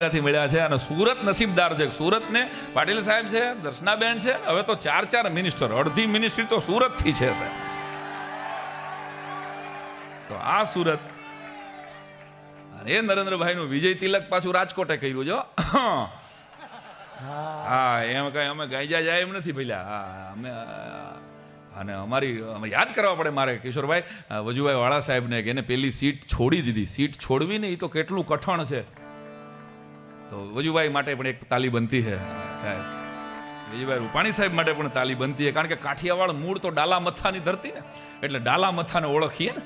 થી મળ્યા છે અને સુરત નસીબદાર છે. સુરતને પાટીલ સાહેબ છે, દર્શનાબેન છે, હવે તો 4 મિનિસ્ટર, અડધી મિનિસ્ટ્રી તો સુરત થી છે સાહેબ. તો આ સુરત અને એ નરેન્દ્રભાઈ નું વિજય તિલક પાછું રાજકોટે કર્યું જો. હા, એમ કઈ અમે ગાઈજા જાય એમ નથી ભઈલા. હા, અમે અને અમે યાદ કરવા પડે મારે કિશોરભાઈ વજુભાઈ વાળા સાહેબને કે એને પેલી સીટ છોડી દીધી. સીટ છોડવી ને એ તો કેટલું કઠણ છે. તો વજુભાઈ માટે પણ એક તાલી બનતી છે સાહેબ. વિજયભાઈ રૂપાણી સાહેબ માટે પણ તાલી બનતી છે, કારણ કે કાઠિયાવાડ મૂળ તો ડાલા મથાની ધરતી ને, એટલે ડાલા મથાને ઓળખીએ ને.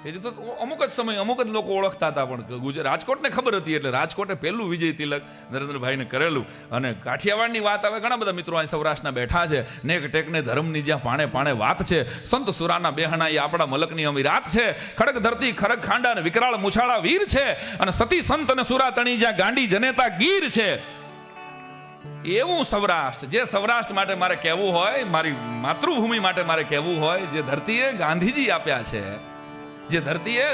એ તો અમુક જ સમય અમુક જ લોકો ઓળખતા હતા, પણ રાજકોટને ખબર હતી એટલે રાજકોટે પહેલું વિજય તિલક નરેન્દ્રભાઈને કરેલું. અને કાઠિયાવાડની વાત હવે ઘણા બધા મિત્રો અહીં સૌરાષ્ટ્રના બેઠા છે. નેક ટેકને ધર્મની જ્યાં પાણે પાણે વાત છે, સંત સુરાના બેહણા એ આપણા મલકની અમીરાત છે. ખડક ધરતી ખરક ખાંડા અને વિકરાળ મુછાળા વીર છે, અને સતી સંત અને સુરા તણી જ્યાં ગાંડી જનેતા ગીર છે. એવું સૌરાષ્ટ્ર, જે સૌરાષ્ટ્ર માટે મારે કહેવું હોય, મારી માતૃભૂમિ માટે મારે કહેવું હોય, જે ધરતીએ ગાંધીજી આપ્યા છે, જે ધરતીએ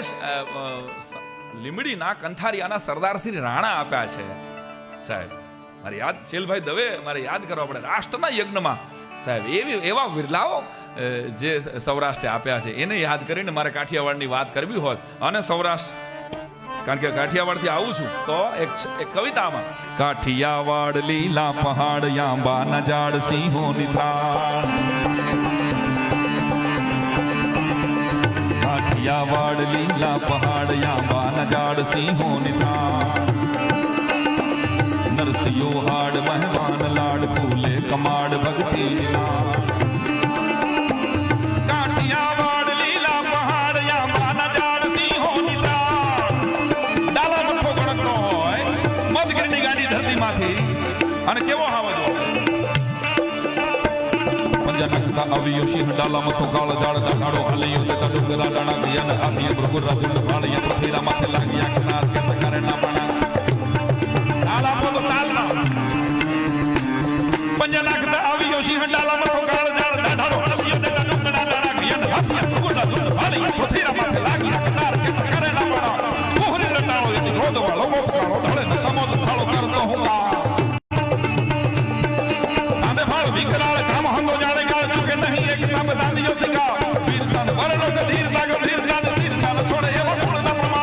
લીમડીના કંથારિયાના સરદાર શ્રી રાણા આપ્યા છે સાહેબ. મારે યાદ, શેલભાઈ દવે મારે યાદ કરવા પડે, રાષ્ટ્રના યજ્ઞમાં સાહેબ એવા વિરલાઓ જે સૌરાષ્ટ્રે આપ્યા છે, એને યાદ કરીને મારે કાઠિયાવાડની વાત કરવી હોય. અને સૌરાષ્ટ્ર, કારણ કે કાઠિયાવાડથી આવું છું, તો એક કવિતામાં કાઠિયાવાડ લીલા પહાડ યાંબા ના ઝાડ સિંહો નિથાળ, કાઠિયાવાડ લીલા પહાડ યાંબા ના ઝાડ સિંહો નિથાળ, નરસિંહો હાડ મહેમાન લાડ ફૂલે કમાડ ભક્તિ લાડ. કાઠિયાવાડ લીલા પહાડ યાંબા ના ઝાડ સિંહો નિથાળ. ડાલા મથો ગણકનો હોય મધગીરની ગાડી ધરતીમાંથી, અને કેવો હાવજો નખતા આવ્યો સિંહ ડાલા મથો ગાળ જાળ દહાડો હાલ્યો તે ડુંગરા ડાણા દિયા આદિય ભૃગુરા તુંડ ભાળિયા પૃથ્વીરા માથે લાગ્યા કનાર કે તકારે ના પાણા ડાલા મથો તાલના પંજા નાખતા આવ્યો સિંહ ડાલા મથો ગાળ જાળ દહાડો હાલ્યો તે ડુંગરા ડાણા દિયા આદિય ભૃગુરા તુંડ ભાળિયા પૃથ્વીરા માથે લાગ્યા કનાર કે તકારે ના પાણા કોહરી રટાળો એ રોદ વાળો મોકળો ધડે ન સમોદ થાળો કરતો હુંલા સાદે ફાળ વિકરાળ કામ હંગો જાણે नहीं एक नाम साथियों से का वीरता वरणों से धीरता को वीरता ने वीरता छोड़े ये वो छोड़ ना प्रमाण.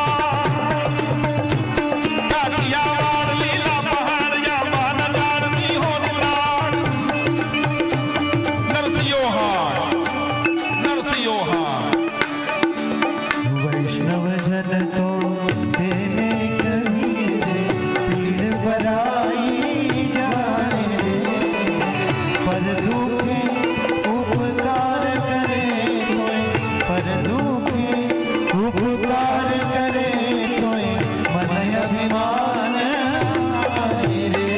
काठियावाड़ लीला पहाड़ या बाना जाड़ सिंहो निलाड़, नरसिंहो हाड़ वैष्णव जन तो तेने कही दे पीड़ बराई जाने पर दुखे उपकार करे तोय मन अभिमान आए रे.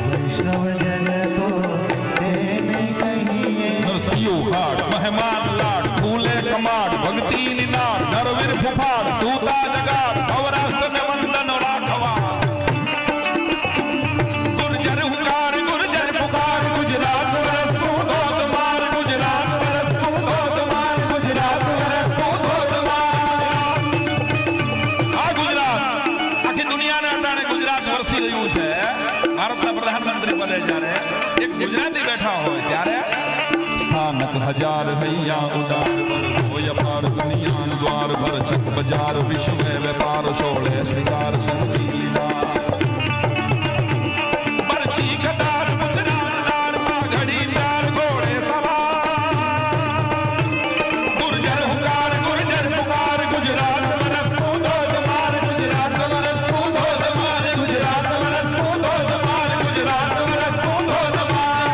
वैष्णव जन तो तेने कहिए नरसिंहो हाड़ મહેમાન લાડ ફૂલે કમાડ ભક્તિ નિનાદ નરવીર ફુફાડ સૂતા જગાડ સૌરાષ્ટ્ર ને વંદન રાખવા. ગુર્જર હુકાર ગુર્જર પુકાર ગુજરાત વરસ તું ધોધ માર, ગુજરાત વરસ તું ધોધ માર, ગુજરાત વરસ તું ધોધ માર. આ ગુજરાત આખી દુનિયાને અટાણે ગુજરાત વરસી રહ્યું છે. ભારતના પ્રધાનમંત્રી પદે જ્યારે એક ગુજરાતી બેઠા હોય ત્યારે સ્થાનક હજાર હૈયા ઉડાર પર હોય અપાર દુનિયા દ્વાર ભર છક બજાર વિશ્વ વેપાર શોળે શ્રીકાર સંગી લીલા બરછી કટાર ગુજરાત દાર માં ઘડી ચાર ઘોડે સવાર. ગુર્જર હુકાર ગુર્જર પુકાર ગુજરાત વરસ તું ધોધ માર, ગુજરાત વરસ તું ધોધ માર, ગુજરાત વરસ તું ધોધ માર, ગુજરાત વરસ તું ધોધ માર.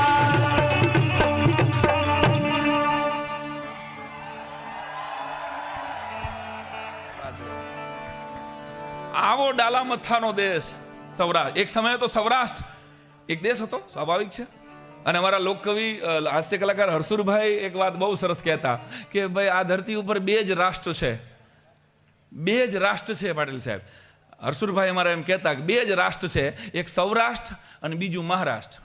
આવો ડાલા મથાનો દેશ સૌરાષ્ટ્ર. એક સમયે તો સૌરાષ્ટ્ર એક દેશ હતો, સ્વાભાવિક છે. અને અમારા લોકકવિ હાસ્ય કલાકાર હરસુરભાઈ એક વાત બહુ સરસ કહેતા કે ભાઈ આ ધરતી ઉપર 2 જ રાષ્ટ્ર છે, 2 જ રાષ્ટ્ર છે પાટીલ સાહેબ. હરસુરભાઈ અમારા એમ કહેતા કે 2 જ રાષ્ટ્ર છે, એક સૌરાષ્ટ્ર અને બીજું મહારાષ્ટ્ર.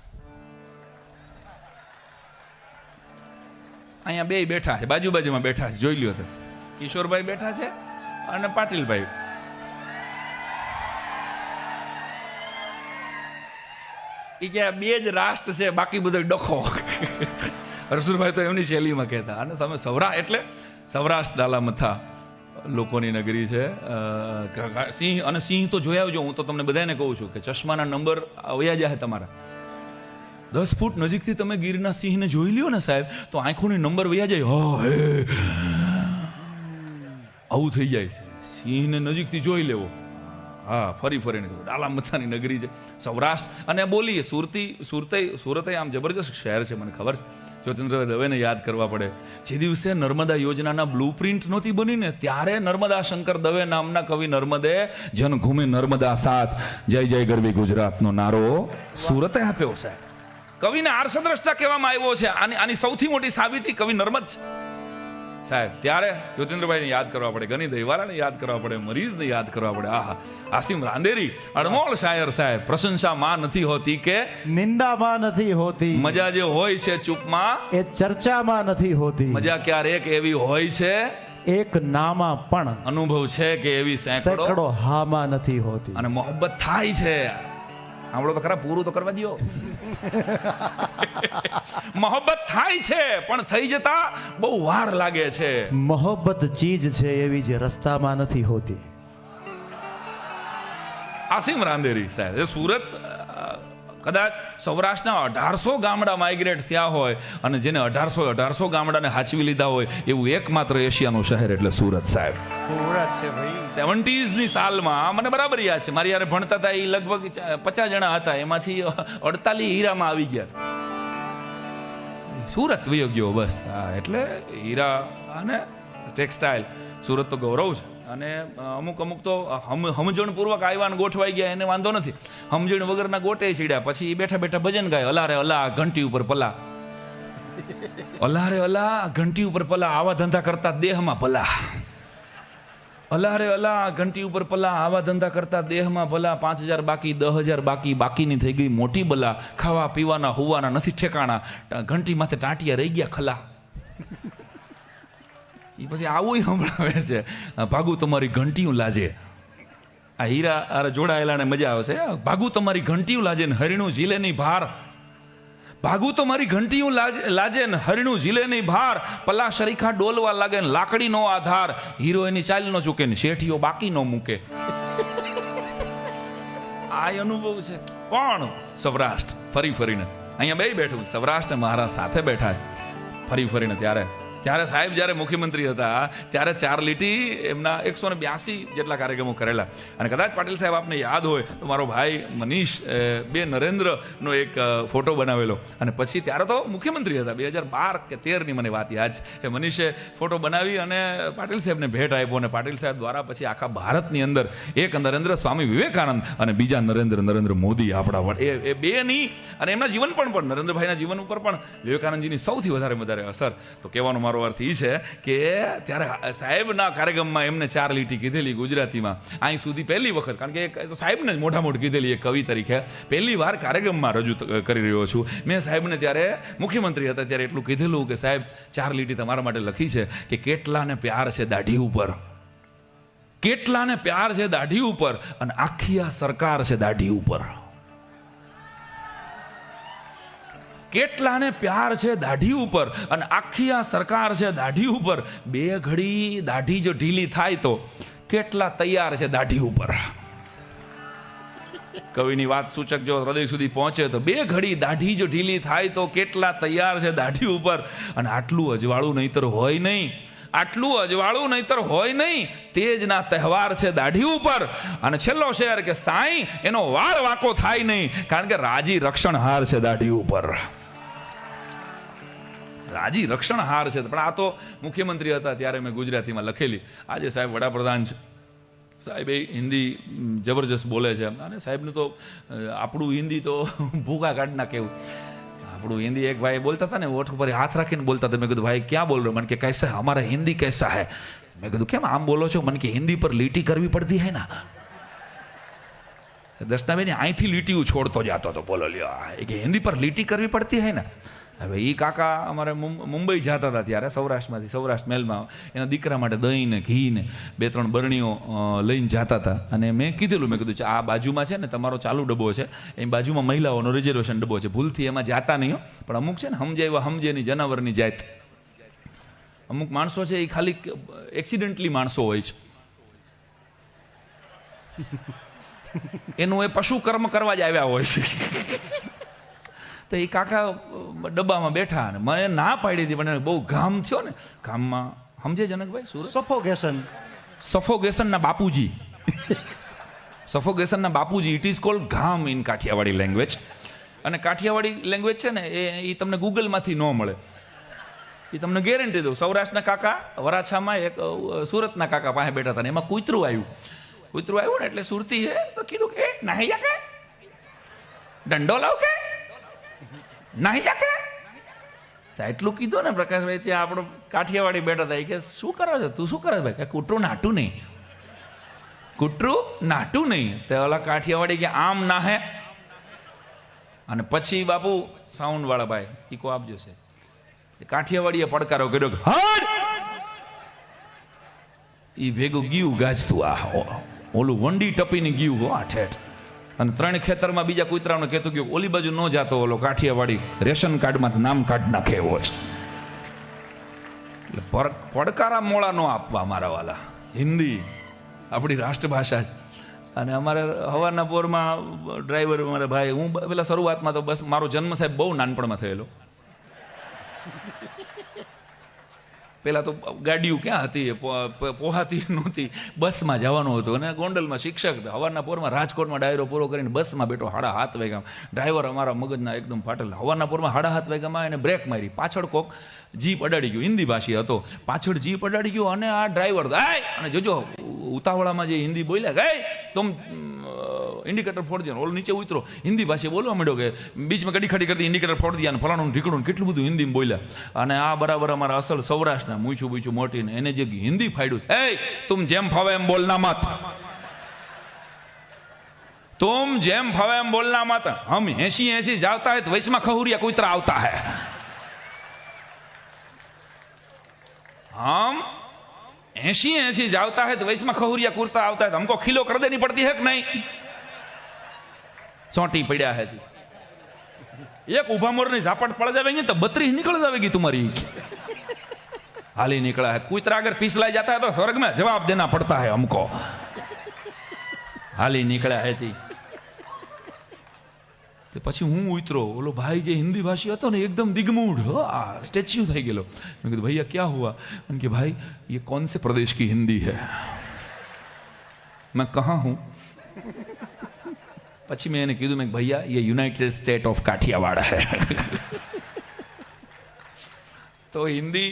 અહીંયા 2 બેઠા છે, બાજુમાં બેઠા છે, જોઈ લ્યો તો કિશોરભાઈ બેઠા છે અને પાટીલભાઈ. એ કે બે જ રાષ્ટ્ર છે, બાકી બધો ડખો. રસુલભાઈ તો એમની શૈલીમાં કહેતા. અને તમે એટલે સૌરાષ્ટ્ર ડાલામથા લોકોની નગરી છે. સિંહ, અને સિંહ તો જોયા આવજો. હું તો તમને બધાને કહું છું કે ચશ્માના નંબર વયા જાય તમારા. 10 ફૂટ નજીકથી તમે ગીરના સિંહને જોઈ લ્યો ને સાહેબ, તો આંખોની નંબર વયા જાય. આવું થઈ જાય છે. સિંહને નજીકથી જોઈ લેવો. હા, ફરીને ડાલામથાની નગરી છે સૌરાષ્ટ્ર. અને બોલીએ સુરત આમ જબરજસ્ત શહેર છે, મને ખબર છે. જ્યોતિન્દ્ર દવેને યાદ કરવા પડે. જે દિવસે નર્મદા યોજનાના બ્લુપ્રિન્ટ નહોતી બની ને, ત્યારે નર્મદા શંકર દવે નામના કવિ નર્મદે જનભૂમિ નર્મદા સાથ જય જય ગરવી ગુજરાતનો નારો સુરતે આપ્યો સાહેબ. કવિને આર્ષદ્રષ્ટા કહેવામાં આવ્યો છે. આની સૌથી મોટી સાબિતી કવિ નર્મદ છે સાહેબ. ત્યારે જ્યોતિન્દ્રભાઈને યાદ કરવા પડે, ગની દહીવાલાને યાદ કરવા પડે, મરીઝને યાદ કરવા પડે. આહા, આસિમ રાંદેરી અડમોલ શાયર સાહેબ. પ્રશંસા માં નથી હોતી કે નિંદામાં નથી હોતી, મજા જે હોય છે ચૂપમાં એ ચર્ચામાં નથી હોતી. મજા ક્યારેક એવી હોય છે એક નામાં પણ અનુભવ છે કે એવી સેંકડો હામાં નથી હોતી. અને મોહબ્બત થાય છે. સાંભળો તો ખરા, પૂરું તો કરવા દો. મોહબ્બત થાય છે પણ થઈ જતા બહુ વાર લાગે છે. મોહબ્બત ચીજ છે એવી જે રસ્તામાં નથી હોતી. આસિમ રાંદેરી સાહેબ. સુરત કદાચ સૌરાષ્ટ્રના 1800 ગામડા માઇગ્રેટ થયા હોય અને જેને 1800 ગામડાને હાચવી લીધા હોય એવું એકમાત્ર એશિયાનું શહેર એટલે સુરત સાહેબ. સુરત છે ભાઈ. 70s ની સાલમાં મને બરાબર યાદ છે, મારી યારે ભણતા હતા એ લગભગ 50 જણા હતા, એમાંથી 48 હીરામાં આવી ગયા. સુરત વયો ગયો બસ. હા, એટલે હીરા અને ટેક્સટાઇલ સુરત તો ગૌરવ છે. અને અમુક તો સમજણ પૂર્વક આવ્યા ને ગોઠવાઈ ગયા, એને વાંધો નથી. સમજણ વગરના ગોટે ચીડ્યા, પછી બેઠા ભજન ગાય, અલારે અલા ઘંટી ઉપર પલા, અલારે અલા ઘંટી ઉપર પલા, આવા ધંધા કરતા દેહમાં ભલા. અલારે અલા ઘંટી ઉપર પલા, આવા ધંધા કરતા દેહમાં ભલા. 5000 બાકી, 10,000 બાકી, બાકીની થઈ ગઈ મોટી બલા. ખાવા પીવાના હુવાના નથી ઠેકાણા, ઘંટી માથે ટાંટિયા રહી ગયા ખલા. એ પછી આવું સંભળાવે છે, ભાગુ તમારી ઘંટીયું લાજે. આ હીરા જોડાયેલા ને મજા આવશે. ભાગુ તમારી ઘંટીયું લાજે ને હરિણું ઝીલે નહીં ભાર. ભાગુ તમારી ઘંટીયું લાજે ને હરિણું ઝીલે નહીં ભાર. પલા શરીખા ડોલવા લાગે ને લાકડીનો આધાર. હીરો એની ચાલ નો ચૂકે ને શેઠીઓ બાકી નો મૂકે. આ અનુભવ છે. પણ સૌરાષ્ટ્ર ફરીને અહીંયા બે બેઠું, સૌરાષ્ટ્ર મહારાજ સાથે બેઠા ફરીને. ત્યારે સાહેબ જ્યારે મુખ્યમંત્રી હતા ત્યારે 4 લીટી એમના 182 જેટલા કાર્યક્રમો કરેલા. અને કદાચ પાટીલ સાહેબ આપને યાદ હોય તો મારો ભાઈ મનીષ બે નરેન્દ્રનો એક ફોટો બનાવેલો. અને પછી ત્યારે તો મુખ્યમંત્રી હતા, 2012 કે 13ની મને વાત યાદ છે. એ મનીષે ફોટો બનાવી અને પાટીલ સાહેબને ભેટ આપ્યો. અને પાટીલ સાહેબ દ્વારા પછી આખા ભારતની અંદર એક નરેન્દ્ર સ્વામી વિવેકાનંદ અને બીજા નરેન્દ્ર મોદી આપણા એ બેની અને એમના જીવન પણ નરેન્દ્રભાઈના જીવન ઉપર પણ વિવેકાનંદજીની સૌથી વધારે અસર. તો કહેવાનો મારો અર્થ એ છે કે ત્યારે સાહેબના કાર્યક્રમમાં એમને 4 લીટી કીધેલી ગુજરાતીમાં. અહીં સુધી પહેલી વખત, કારણ કે સાહેબને જ મોટા કીધેલી એક કવિ તરીકે પહેલી વાર કાર્યક્રમમાં રજૂ કરી રહ્યો છું. મેં સાહેબને ત્યારે મુખ્યમંત્રી હતા ત્યારે એટલું કીધેલું કે સાહેબ 4 લીટી તમારા માટે લખી છે કે કેટલાને પ્યાર છે દાઢી ઉપર, કેટલાને પ્યાર છે દાઢી ઉપર અને આખી આ સરકાર છે દાઢી ઉપર. કેટલાને પ્યાર છે દાઢી ઉપર અને આખી આ સરકાર છે દાઢી ઉપર. 2 ઘડી દાઢી જો ઢીલી થાય તો કેટલા તૈયાર છે દાઢી ઉપર. કવિની વાત સૂચક જો હૃદય સુધી પહોંચે તો 2 ઘડી દાઢી જો ઢીલી થાય તો કેટલા તૈયાર છે દાઢી ઉપર. અને આટલું અજવાળું નહીતર હોય નહીં, આટલું અજવાળું નહીતર હોય નહીં. તેજના તહેવાર છે દાઢી ઉપર. અને છેલ્લો શેર કે સાંઈ એનો વાળ વાંકો થાય નહીં, કારણ કે રાજી રક્ષણહાર છે દાઢી ઉપર. રાજી રક્ષણહાર છે. પણ આ તો મુખ્યમંત્રી હતા ત્યારે મેં ગુજરાતીમાં લખેલી. આજે સાહેબ વડાપ્રધાન છે, સાહેબ એ હિન્દી જબરજસ્ત બોલે છે. અને સાહેબનું તો આપણું હિન્દી તો ભૂખા કાઢના કેવું. આપણું હિન્દી એક ભાઈ બોલતા હતા ને, ઓઠ ઉપર હાથ રાખીને બોલતા હતા. મેં કીધું ભાઈ ક્યાં બોલ રહો? મને કે કૈસા હમારા હિન્દી કૈસા હૈ? મેં કીધું કેમ આમ બોલો છો? મને કે હિન્દી પર લીટી કરવી પડતી હૈ ના. દર્શનાબેન અહીંથી લીટીઓ છોડતો જતો હતો. બોલો લ્યો કે હિન્દી પર લીટી કરવી પડતી હૈ ના. હવે એ કાકા અમારે મુંબઈ જતા હતા ત્યારે સૌરાષ્ટ્રમાંથી સૌરાષ્ટ્ર મેલમાં એના દીકરા માટે દહીં ને ઘી ને 2-3 બરણીઓ લઈને જતા હતા. અને મેં કીધેલું, મેં કીધું આ બાજુમાં છે ને તમારો ચાલુ ડબ્બો છે, એ બાજુમાં મહિલાઓનો રિઝર્વેશન ડબ્બો છે, ભૂલથી એમાં જાતા નહીં હો. પણ અમુક છે ને સમજે એવા સમજેની જનાવરની જાત. અમુક માણસો છે એ ખાલી એક્સિડન્ટલી માણસો હોય છે, એનું એ પશુ કર્મ કરવા જ આવ્યા હોય છે. તો એ કાકા ડબ્બામાં બેઠા અને મને ના પાડી હતી, પણ બહુ ઘામ થયો ને, ઘામમાં સમજે જનકભાઈ સુરત સફોગેશનના બાપુજી સફોગેશનના બાપુજી, ઇટ ઇઝ કોલ્ડ ઘામ ઇન કાઠિયાવાડી લેંગ્વેજ. અને કાઠિયાવાડી લેંગ્વેજ છે ને એ તમને ગૂગલમાંથી ન મળે, એ તમને ગેરંટી દઉં. સૌરાષ્ટ્રના કાકા વરાછામાં એક સુરતના કાકા પાસે બેઠા હતા ને એમાં કૂતરું આવ્યું ને એટલે સુરતી હે તો કીધું કે નાહી જા કે દંડો લાવ કે નાહી જા કે. એટલું કીધું ને પ્રકાશભાઈ, ત્યાં આપણો કાઠિયાવાડી બેઠા હતા, કે શું કરો છો, તું શું કરે ભાઈ? કે કૂતરું નાટું નહીં, કૂતરું નાટું નહીં. તો ઓલા કાઠિયાવાડી કે આમ નાહે. અને પછી બાપુ સાઉન્ડ વાળા ભાઈ ઈકો આપજો છે, કાઠિયાવાડીએ પડકારો કર્યો કે હટ. ઈ ભેગું ગયું ગાજતું, આ ઓલું વંડી ટપીને ગયું હો આ ઠેઠ. અને 3 ખેતરમાં બીજા કૂતરાને કહેતું ગયું ઓલી બાજુ ન જાતો, ઓલો કાઠિયાવાડી રેશન કાર્ડમાં નામ કાઢ નાખે એવો છે. એટલે પડકારા મોળા ન આપવા મારા વાલા. હિન્દી આપણી રાષ્ટ્રભાષા છે. અને અમારે હવારના પોરમાં ડ્રાઈવર મારા ભાઈ, હું પેલા શરૂઆતમાં તો બસ મારો જન્મ સાહેબ બહુ નાનપણમાં થયેલો. પેલા તો ગાડીઓ ક્યાં હતી, પોહાતી નહોતી, બસમાં જવાનું હતું. અને ગોંડલમાં શિક્ષક હવારના પોરમાં રાજકોટમાં ડાયરો પૂરો કરીને બસમાં બેઠો 7:30 વાગ્યામાં. ડ્રાઈવર અમારા મગજના એકદમ ફાટેલ. હવારના પોરમાં 7:30 વાગ્યામાં એને બ્રેક મારી, પાછળ કોક જીપ અડાડી ગયું, હિન્દી ભાષી હતો, પાછળ જીપ અડાડી ગયો. અને આ ડ્રાઈવર અને જોજો ઉતાવળામાં જે હિન્દી બોલ્યા ગઈ तुम इंडिकेटर फोड़ दिया, ओलो नीचे उतरो, हिंदी भाषा बोलवा માંડ્યો કે बीच में कड़ी खड़ी कर दी, इंडिकेटर फोड़ दिया ने फलाणું ઢીકણું કેટલું બધું હિન્દીમાં બોલ્યા. અને આ બરાબર અમારા અસલ સૌરાષ્ટ્રના મૂછું બૂછું મોટીને એને જે હિન્દી ફાડ્યું, એ તુમ જેમ ફાવે એમ બોલના મત, तुम जेम फवे एम बोलना मत, हम 80 जाता है तो वैश में खहुरिया कुतरा आवता है, हम 80 जाता है तो वैश में खहुरिया कुर्ता आवता है, तो हमको खिलो कर देनी पड़ती है कि नहीं? सोटी पड़ा है एक उभा मोर ने झापट पड़ जाएगी तो 32 निकल जाएगी तुम्हारी, हाली निकला है. कुतरा अगर पिछला जाता है तो स्वर्ग में जवाब देना पड़ता है हमको, हाली निकला है थी. પછી હું ઉતરો, ઓલો ભાઈ જે હિન્દી ભાષી હતો ને એકદમ દિગ્મૂઢ, સ્ટેચ્યુ થઈ ગયેલો. મેં કીધું ભૈया क्या हुआ? मैंने कि भाई ये कौन से प्रदेश की हिंदी है? मैं कहाँ हूँ? પછી મેં એને કીધું, મેં भैया ये यूनाइटेड स्टेट ऑफ काठियावाड़ है. તો હિન્દી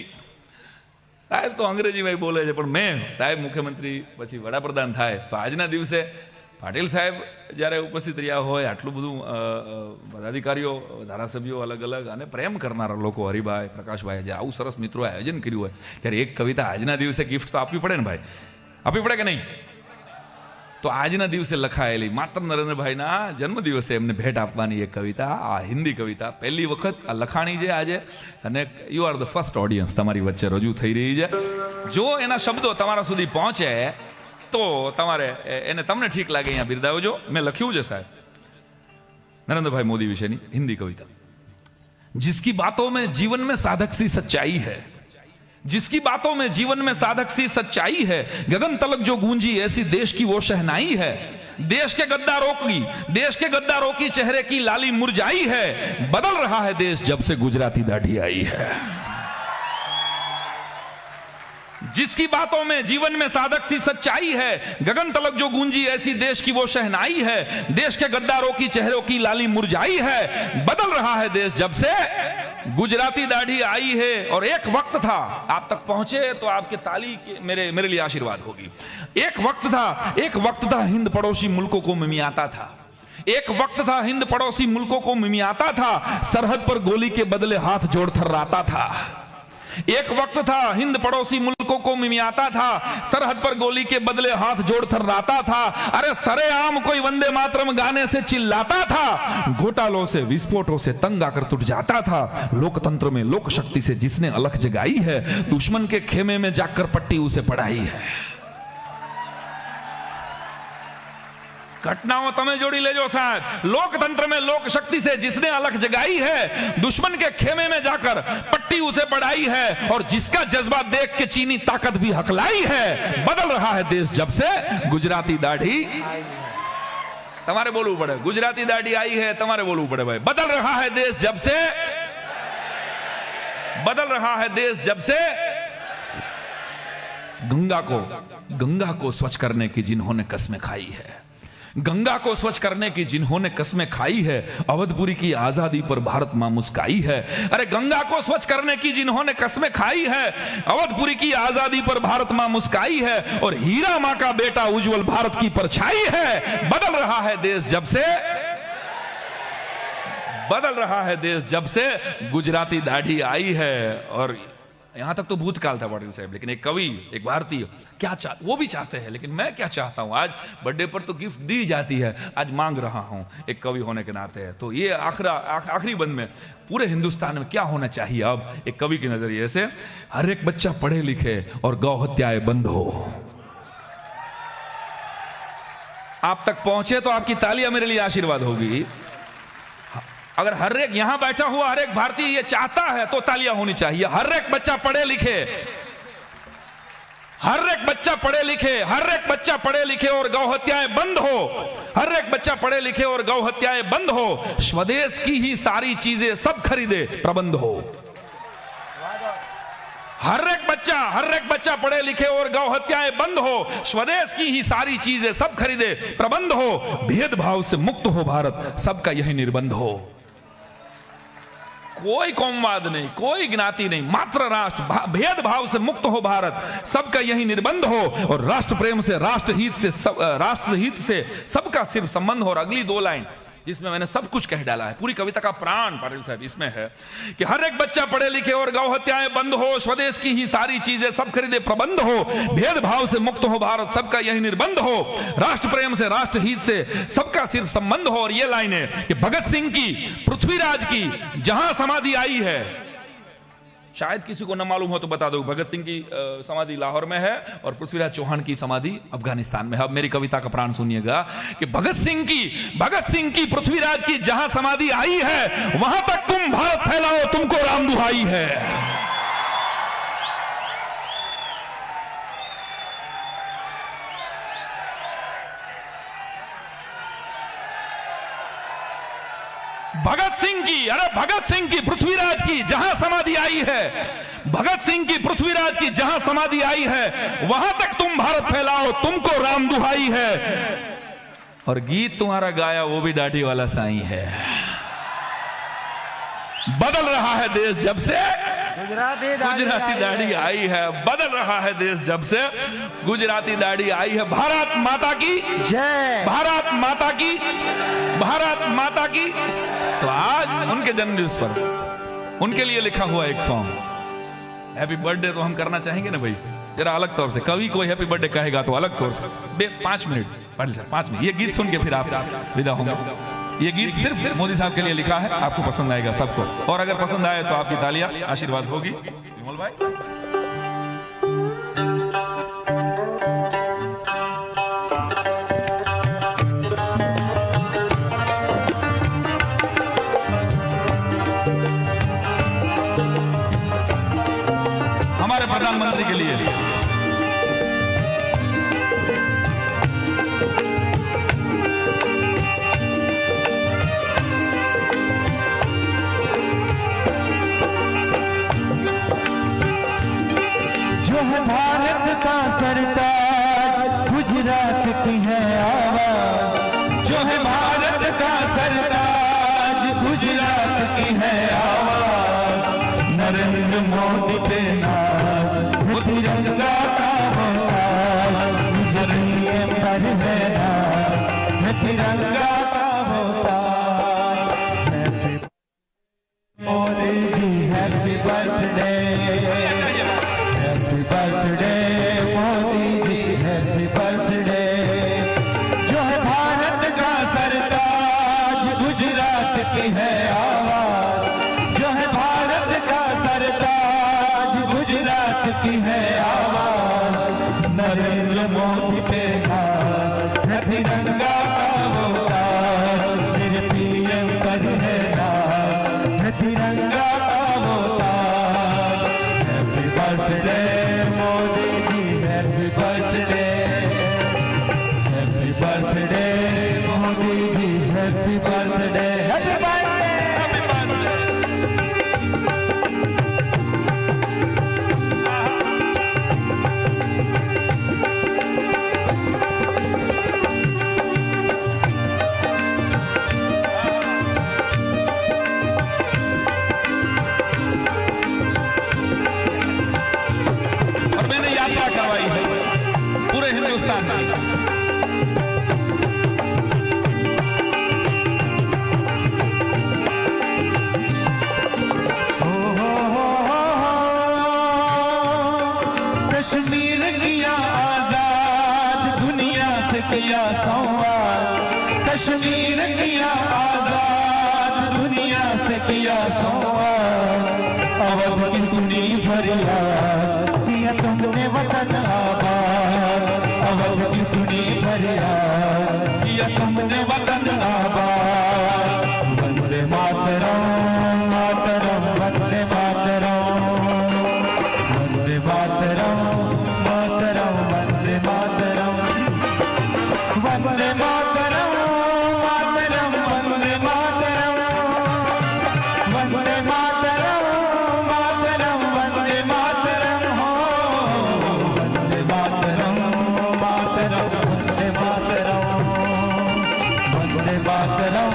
સાહેબ તો અંગ્રેજી ભાઈ બોલે છે, પણ મેં સાહેબ મુખ્યમંત્રી પછી વડાપ્રધાન થાય તો આજના દિવસે પાટીલ સાહેબ જ્યારે ઉપસ્થિત રહ્યા હોય, આટલું બધું પદાધિકારીઓ ધારાસભ્યો અલગ અલગ અને પ્રેમ કરનારા લોકો, હરિભાઈ પ્રકાશભાઈ, જે આવું સરસ મિત્રો આયોજન કર્યું હોય, ત્યારે એક કવિતા આજના દિવસે ગિફ્ટ તો આપવી પડે ને ભાઈ, આપવી પડે કે નહીં? તો આજના દિવસે લખાયેલી માત્ર નરેન્દ્રભાઈના જન્મદિવસે એમને ભેટ આપવાની એક કવિતા, આ હિન્દી કવિતા પહેલી વખત આ લખાણી છે આજે, અને you are the first audience તમારી વચ્ચે રજૂ થઈ રહી છે. જો એના શબ્દો તમારા સુધી પહોંચે તો તમારે એને તમને ઠીક લાગે અહીંયા બિરદાવજો. મેં લખ્યું છે સાહેબ નરેન્દ્રભાઈ મોદી વિશેની હિન્દી કવિતા. जिसकी बातों में जीवन में साधक सी सच्चाई है, जिसकी बातों में जीवन में साधक सी सच्चाई है, गगन तलक जो गूंजी ऐसी देश की वो शहनाई है, देश के गद्दारों की चेहरे की लाली मुरझाई है, बदल रहा है देश जब से गुजराती दाढ़ी आई है. जिसकी बातों में जीवन में साधक सी सच्चाई है, गगन तलक जो गूंजी ऐसी देश की वो शहनाई है, देश के गद्दारों की चेहरों की लाली मुरझाई है, बदल रहा है देश जब से गुजराती दाढ़ी आई है. और एक वक्त था, आप तक पहुंचे तो आपके ताली मेरे लिए आशीर्वाद होगी. एक वक्त था हिंद पड़ोसी मुल्कों को मिमियाता था, एक वक्त था हिंद पड़ोसी मुल्कों को मिमियाता था, सरहद पर गोली के बदले हाथ जोड़ थर्राता था. एक वक्त था हिंद पड़ोसी मुल्कों को मिमियाता था, सरहद पर गोली के बदले हाथ जोड़ थर्राता था। अरे सरेआम कोई वंदे मातरम गाने से चिल्लाता था, घोटालों से विस्फोटों से तंग आकर टूट जाता था। लोकतंत्र में लोक शक्ति से जिसने अलख जगाई है, दुश्मन के खेमे में जाकर पट्टी उसे पढ़ाई है। घटनाओं तमें जोड़ी ले जो साहब, लोकतंत्र में लोक शक्ति से जिसने अलख जगाई है, दुश्मन के खेमे में जाकर पट्टी उसे पढ़ाई है, और जिसका जज्बा देख के चीनी ताकत भी हकलाई है। बदल रहा है देश जब से गुजराती दाढ़ी तुम्हारे बोलવું પડે, गुजराती दाढ़ी आई है तुम्हारे बोलવું પડે भाई। बदल रहा है देश जब से, बदल रहा है देश जब से गंगा को स्वच्छ करने की जिन्होंने कस्में खाई है, गंगा को स्वच्छ करने की जिन्होंने कस्में खाई है, अवधपुरी की आजादी पर भारत मां मुस्काई है। अरे गंगा को स्वच्छ करने की जिन्होंने कस्में खाई है, अवधपुरी की आजादी पर भारत मां मुस्काई है, और हीरा मां का बेटा उज्जवल भारत की परछाई है। बदल रहा है देश जब से, बदल रहा है देश जब से गुजराती दाढ़ी आई है। और यहां तक तो भूतकाल था पाटिल साहब, लेकिन एक कवि, एक भारतीय क्या चाहते, वो भी चाहते हैं, लेकिन मैं क्या चाहता हूं, आज बर्थडे पर तो गिफ्ट दी जाती है, आज मांग रहा हूं एक कवि होने के नाते है। तो ये आखिरी बंद में पूरे हिंदुस्तान में क्या होना चाहिए अब एक कवि के नजरिए से, हर एक बच्चा पढ़े लिखे और गौ हत्याएं बंद हो। आप तक पहुंचे तो आपकी तालियां मेरे लिए आशीर्वाद होगी। अगर हर एक यहां बैठा हुआ हर एक भारतीय ये चाहता है तो तालियां होनी चाहिए। हर एक बच्चा पढ़े लिखे, हर एक बच्चा पढ़े लिखे, हर एक बच्चा पढ़े लिखे और गौ हत्याएं बंद हो। हर एक बच्चा पढ़े लिखे और गौ हत्याएं बंद हो। स्वदेश की ही सारी चीजें सब खरीदे प्रबंध हो। हर एक बच्चा पढ़े लिखे और गौ हत्याएं बंद हो। स्वदेश की ही सारी चीजें सब खरीदे प्रबंध हो। भेदभाव से मुक्त हो भारत, सबका यही निर्बंध हो। कोई कौमवाद नहीं, कोई ज्ञाति नहीं, मात्र राष्ट्र। भेदभाव से मुक्त हो भारत, सबका यही निर्बंध हो। और राष्ट्र प्रेम से, राष्ट्रहित से सबका सिर्फ संबंध हो। और अगली दो लाइन जिसमें मैंने सब कुछ कह डाला है, पूरी कविता का प्राण पाटिल साहब इसमें है कि हर एक बच्चा पढ़े लिखे और गौ हत्याएं बंद हो। स्वदेश की ही सारी चीजें सब खरीदे प्रबंध हो। भेदभाव से मुक्त हो भारत, सबका यही निर्बंध हो। राष्ट्र प्रेम से, राष्ट्रहित से सबका सिर्फ संबंध हो। और ये लाइन है कि भगत सिंह की, पृथ्वीराज की जहां समाधि आई है, शायद किसी को न मालूम हो तो बता दो, भगत सिंह की समाधि लाहौर में है और पृथ्वीराज चौहान की समाधि अफगानिस्तान में है। अब मेरी कविता का प्राण सुनिएगा कि भगत सिंह की, पृथ्वीराज की जहां समाधि आई है, वहां तक तुम भारत फैलाओ, तुमको राम दुहाई है। भगत सिंह की, पृथ्वीराज की जहां समाधि आई है, भगत सिंह की, पृथ्वीराज की जहां समाधि आई है, वहां तक तुम भारत फैलाओ, तुमको राम दुहाई है। और गीत तुम्हारा गाया वो भी दाढ़ी वाला साईं है। बदल रहा है देश जब से गुजराती दाढ़ी आई है। बदल रहा है देश जब से गुजराती दाढ़ी आई है। भारत माता की जय, भारत माता की, भारत माता की। तो आज उनके जन्मदिवस पर उनके लिए लिखा हुआ एक सॉन्ग, हैप्पी बर्थडे तो हम करना चाहेंगे ना भाई, जरा अलग तौर से। कवि कोई हैप्पी बर्थडे कहेगा तो अलग तौर से 5 मिनट, 5 मिनट ये गीत सुन के फिर आप विदा होंगे। ये गीत सिर्फ मोदी साहब के लिए लिखा है, आपको पसंद आएगा सबको। और अगर पसंद आए तो आपकी तालियां आशीर्वाद होगी। विमल भाई, हमारे प्रधानमंत्री के लिए जो है भारत का सरताज, गुजरात की है आवाज। जो है भारत का सरताज, गुजरात की है आवाज। नरेंद्र मोदी पे नाज, वो तिरंगा का होताज। गुजरिए पर है नाज, वो तिरंगा का होताज। Happy Modi ji, happy birthday. की है आवाज, जो है भारत का सरताज, गुजरात की है आवाज, नरेंद्र मोदी पे नाज है तिरंगा का वो ताज, मेरे पीएम पर है नाज है तिरंगा का वो ताज। Happy birthday Modi ji, happy birthday, happy birthday Modi ji, happy birthday, happy birthday. और मैंने यात्रा करवाई है पूरे हिंदुस्तान में। कश्मीर किया आजाद, दुनिया से किया संवाद, कश्मीर किया आजाद, दुनिया से किया संवाद, अवध की सुनी फरियाद, किया तुमने वतन आबाद, अवध की सुनी फरियाद, किया तुमने वतन आबाद। वंदे मातरम, मातरम, वंदे मातरम, वंदे मातरम, मातरम, वंदे मातरम, वंदे मातरम, मातरम, वंदे मातरम, वंदे मातरम, मातरम, वंदे मातरम, हो वंदे मातरम, मातरम, वंदे मातरम, वंदे मातरम,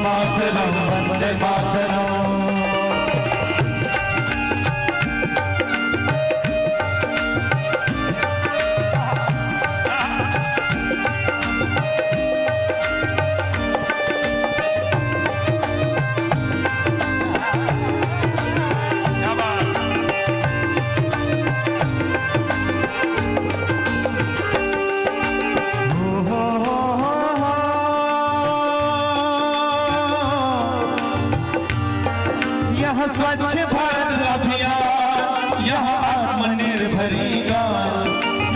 मातरम, वंदे मातरम। यहाँ स्वच्छ भारत अभियान, यहाँ आत्मनिर्भर गान,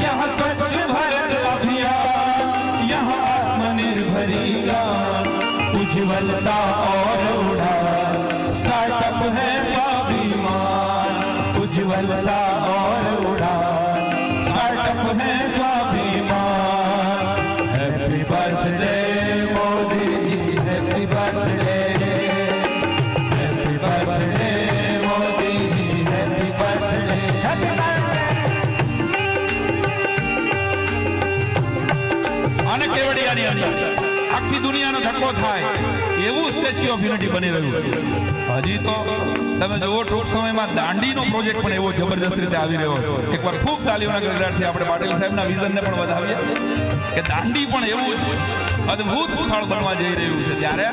यहाँ स्वच्छ भारत अभियान, यहाँ आत्मनिर्भर गान, उज्ज्वलता और उड़ान, स्टार्टअप है स्वाभिमान, उज्ज्वलता और उड़ान, स्टार्टअप है स्वाभिमान। Happy birthday Modi ji, happy birthday, happy birthday Modi ji, happy birthday, happy birthday. અને કેવડિયાની અંદર આખી દુનિયાનો ધક્કો થાય એવું સ્ટેચ્યુ ઓફ યુનિટી બની રહ્યું છે। હજી તો તમે જુઓ ટૂંક સમયમાં દાંડીનો પ્રોજેક્ટ પણ એવો જબરદસ્ત રીતે આવી રહ્યો છે। એકવાર ખૂબ તાલીઓના ગણગડાટથી આપણે પાટીલ સાહેબના વિઝનને પણ વધાવીએ કે દાંડી પણ એવું અદ્ભુત સ્થળ બનવા જઈ રહ્યું છે। ત્યારે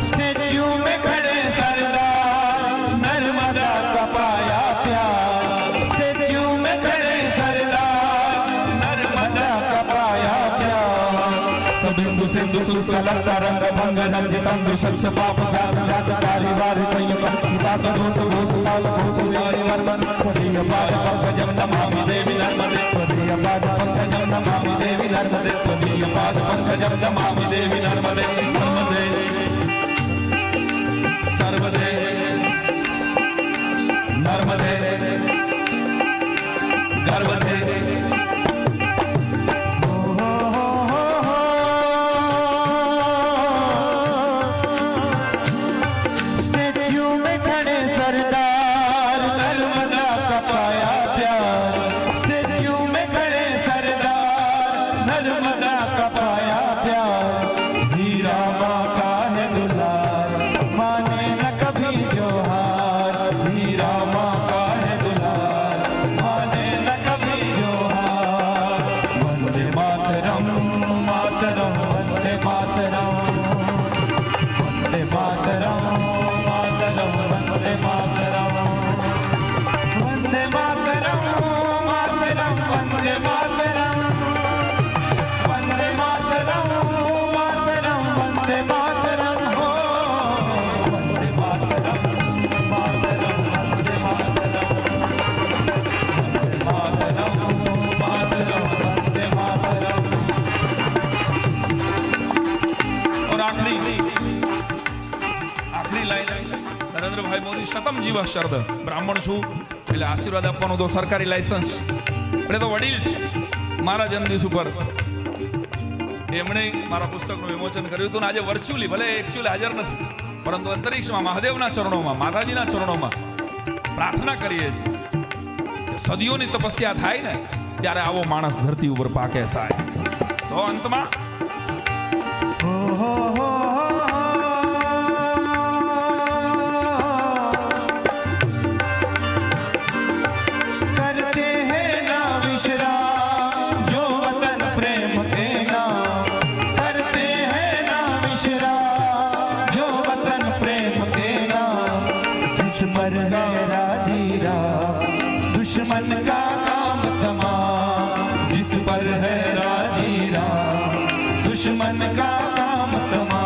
स्टेच्यू में खड़े सरदार, नर्मदा का पाया प्यार, स्टेच्यू में खड़े सरदार, नर्मदा का पाया प्यार। सब हिंदू सिंधु सुसलग तरंग भंग नंजितंग शब्द पाप जात जात कारी वारि संयम पिता भूत भूत काल भूत नारी वर्मन पदीय पाद पंकजम नमामि देवी नर्मदे, पदीय पाद पंकजम नमामि देवी नर्मदे, पदीय पाद पंकजम नमामि देवी नर्मदे, नर्मदे सर्वदे, नर्मदे सर्वदे। स्टेच्यू में खड़े सरदार, नर्मदा का पाया प्यार, स्टेच्यू में खड़े सरदार, नर्मदा का पाया प्यार। हीरा माँ का है दुलार, माने न कभी जोहार, हीरा माँ का है दुलार, माने न कभी जोहार। वंदे मातरम, मातरम, वंदे मातरम, वंदे मातरम, मातरम, वंदे मातरम, वंदे मातरम, मातरम, वंदे मातरम, જીવા શરદ બ્રાહ્મણ છું એટલે આશીર્વાદ આપવાનું તો સરકારી લાયસન્સ એટલે તો વડીલ છે મારા જન્મદિવસ ઉપર એમણે મારા પુસ્તકનું વિમોચન કર્યું હતું ને આજે વર્ચ્યુઅલી ભલે એકચ્યુઅલી હાજર નથી પરંતુ અંતરિક્ષમાં મહાદેવના ચરણોમાં માતાજીના ચરણોમાં પ્રાર્થના કરીએ છીએ સદીઓની તપસ્યા થાય ને ત્યારે આવો માણસ ધરતી ઉપર પાકે સાહેબ તો અંતમાં करते हैं ना विश्राम जो वतन प्रेम के नाम करते हैं ना विश्राम जो वतन प्रेम के नाम जिस पर है राजी राम दुश्मन का काम तमाम जिस पर है राजी राम दुश्मन का काम तमाम